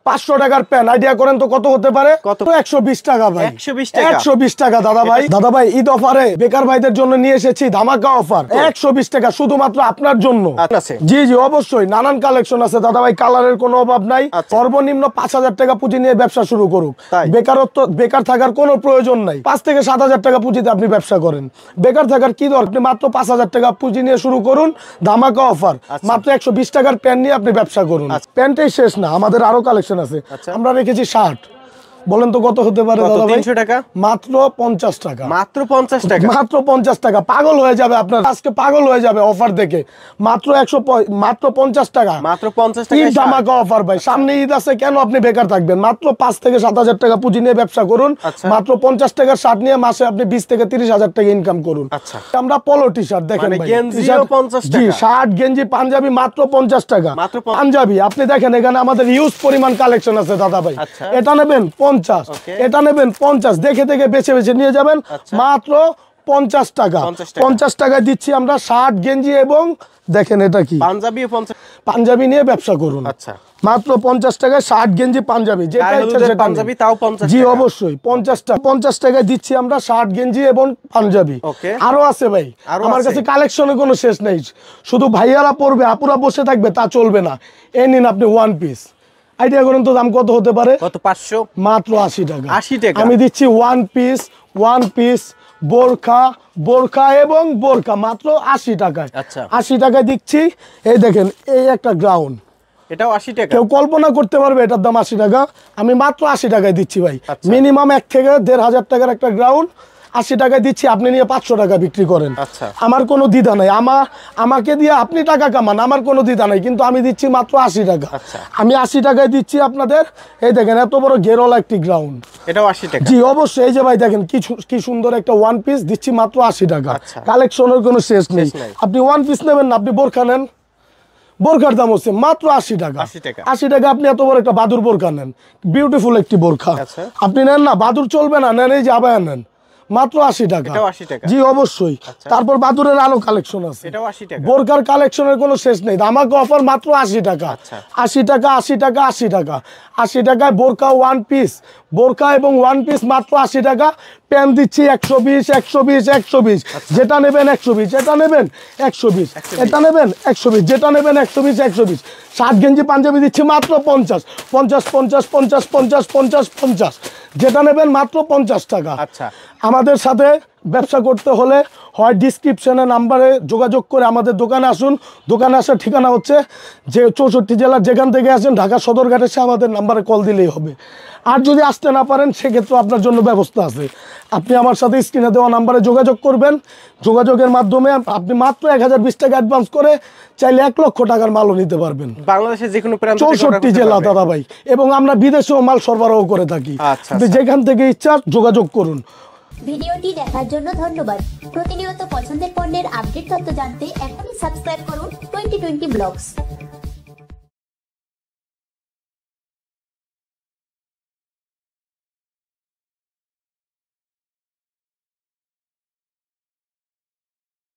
500 টাকার pant idea করেন তো কত হতে পারে? কত? 120 টাকা ভাই। 120 টাকা দাদা ভাই। দাদা ভাই ঈদ অফারে বেকার ভাইদের জন্য নিয়ে এসেছি ধামাকা অফার 120 টাকা শুধুমাত্র আপনার জন্য। জি জি অবশ্যই নানান কালেকশন আছে দাদা ভাই, কালারের কোনো অভাব নাই। সর্বনিম্ন 5000 টাকা পুঁজি নিয়ে ব্যবসা শুরু করুক। বেকার থাকার কোনো প্রয়োজন নাই। 5 থেকে 7000 টাকা পুঁজিতে আপনি ব্যবসা করেন। বেকার থাকার কি দরকার? আপনি মাত্র 5000 টাকা পুঁজি নিয়ে শুরু করুন। ধামাকা অফার মাত্র 120 টাকার প্যান্ট নিয়ে আপনি ব্যবসা করুন। প্যান্টেই শেষ না, আমাদের আরো কালেকশন আছে। আমরা রেখেছি শার্ট। বলেন তো কত হতে পারে দাদা ভাই? 300 টাকা মাত্র 50 টাকা। মাত্র 50 টাকা। মাত্র 50 টাকা। পাগল হয়ে যাবে আপনার, আজকে পাগল হয়ে যাবে অফার দেখে। মাত্র 50 টাকা। মাত্র 50 টাকা। ঈদ ধামাকা অফার ভাই, সামনে ঈদ আছে, কেন আপনি বেকার থাকবেন? মাত্র 5 থেকে 7000 টাকা পুঁজি নিয়ে ব্যবসা করুন। মাত্র 50 টাকার শার্ট নিয়ে মাসে আপনি 20 থেকে 30,000 টাকা ইনকাম করুন। আমরা পলো টি শার্ট দেখেন ভাই, গেঞ্জিও 50 টাকা। জি শার্ট গেঞ্জি পাঞ্জাবি মাত্র 50 টাকা। পাঞ্জাবি আপনি দেখেন এখানে আমাদের হিউজ পরিমাণ কালেকশন আছে দাদা ভাই। এটা নেবেন 50, এটা নেবেন 50, দেখে দেখে বেছে বেছে নিয়ে যাবেন। মাত্র 50 টাকা। 50 টাকায় দিচ্ছি আমরা শার্ট গেঞ্জি এবং দেখেন এটা কি পাঞ্জাবি নিয়ে ব্যবসা করুন। মাত্র 50 টাকায় শার্ট গেঞ্জি পাঞ্জাবি, যেটা ইচ্ছা সেটা পাঞ্জাবি তাও 50 জি অবশ্যই 50 টাকায় দিচ্ছি আমরা শার্ট গেঞ্জি এবং পাঞ্জাবি। আরো আছে ভাই, আমার কাছে কালেকশনের কোনো শেষ নেই। শুধু ভাইয়ারা পরবে আপুরা বসে থাকবে তা চলবে না। এই নিন আপনি ওয়ান পিস, আইডিয়া করেন তো দাম কত হতে পারে? কত? 500। মাত্র 80 টাকা। 80 টাকা আমি দিচ্ছি ওয়ান পিস বোরখা এবং বোরখা মাত্র 80 টাকায়। 80 টাকায় দিচ্ছি। এই দেখেন এই একটা গ্রাউন্ড, এটাও 80 টাকা। কেউ কল্পনা করতে পারবে এটার দাম 80 টাকা? আমি মাত্র 80 টাকায় দিচ্ছি ভাই। মিনিমাম 1 থেকে 1500 টাকার একটা গ্রাউন্ড 80 টাকায় দিচ্ছি, আপনি নিয়ে 500 টাকা বিক্রি করেন। আমার কোনো দ্বিধা নাই, আমাকে দিয়ে আপনি টাকা কামান, আমার কোনো দ্বিধা নাই, কিন্তু আমি দিচ্ছি মাত্র 80 টাকা। আমি 80 টাকায় দিচ্ছি আপনাদের। এই দেখেন এত বড় ঘেরওয়ালা একটি গ্রাউন্ড, এটাও 80 টাকা। জি অবশ্যই। এই যে ভাই দেখেন কি সুন্দর একটা ওয়ান পিস দিচ্ছি মাত্র 80 টাকা। কালেকশনের কোনো শেষ নেই। আপনি ওয়ান পিস নেবেন না, আপনি বোরখা নেন, বোরখার দাম হচ্ছে মাত্র 80 টাকা। 80 টাকা আপনি এত বড় একটা বাদুর বোরখা নেন, বিউটিফুল একটি বোরখা আপনি নেন না, বাদুর চলবে না, নেন এই যে আবায়া নেন, মাত্র 80 টাকা। জি অবশ্যই। তারপর বাদুরের আরো কালেকশন আছে, বোরকার কালেকশনের কোনো শেষ নেই। ধামাকা অফার মাত্র 80 টাকা। 80 টাকা 80 টাকা 80 টাকা। 80 টাকায় বোরকা ওয়ান পিস, বোরকা এবং ওয়ান পিস মাত্র 80 টাকা। প্যান্ট দিচ্ছি 120, যেটা নেবেন 120, এটা নেবেন 120, এটা নেবেন 120, যেটা নেবেন 120। শার্ট গেঞ্জি পাঞ্জাবি দিচ্ছি মাত্র 50, যেটা নেবেন মাত্র 50 টাকা। আমাদের সাথে ব্যবসা করতে হলে হয় ডিসক্রিপশনে নাম্বারে যোগাযোগ করে আমাদের দোকানে আসুন। দোকানে আসার ঠিকানা হচ্ছে যে 64 জেলার যেখান থেকে আসেন ঢাকা সদরঘাট এসে আমাদের নাম্বারে কল দিলেই হবে। আর যদি আসতে না পারেন সেক্ষেত্রে আপনার জন্য ব্যবস্থা আছে। আপনি আমার সাথে স্ক্রিনে দেওয়া নাম্বারে যোগাযোগ করবেন। যোগাযোগের মাধ্যমে আপনি মাত্র 1020 টাকা অ্যাডভান্স করে চাইলে 1 লক্ষ টাকার মালও নিতে পারবেন। বাংলাদেশের যে কোনো প্রান্ত, 64 জেলা দাদা ভাই, এবং আমরা বিদেশেও মাল সরবরাহ করে থাকি। আপনি যেখান থেকে ইচ্ছা যোগাযোগ করুন। ভিডিওটি দেখার জন্য ধন্যবাদ। প্রতিনিয়ত পছন্দের পণ্যের আপডেট তথ্য জানতে এখনই সাবস্ক্রাইব করুন 2020 ব্লগস।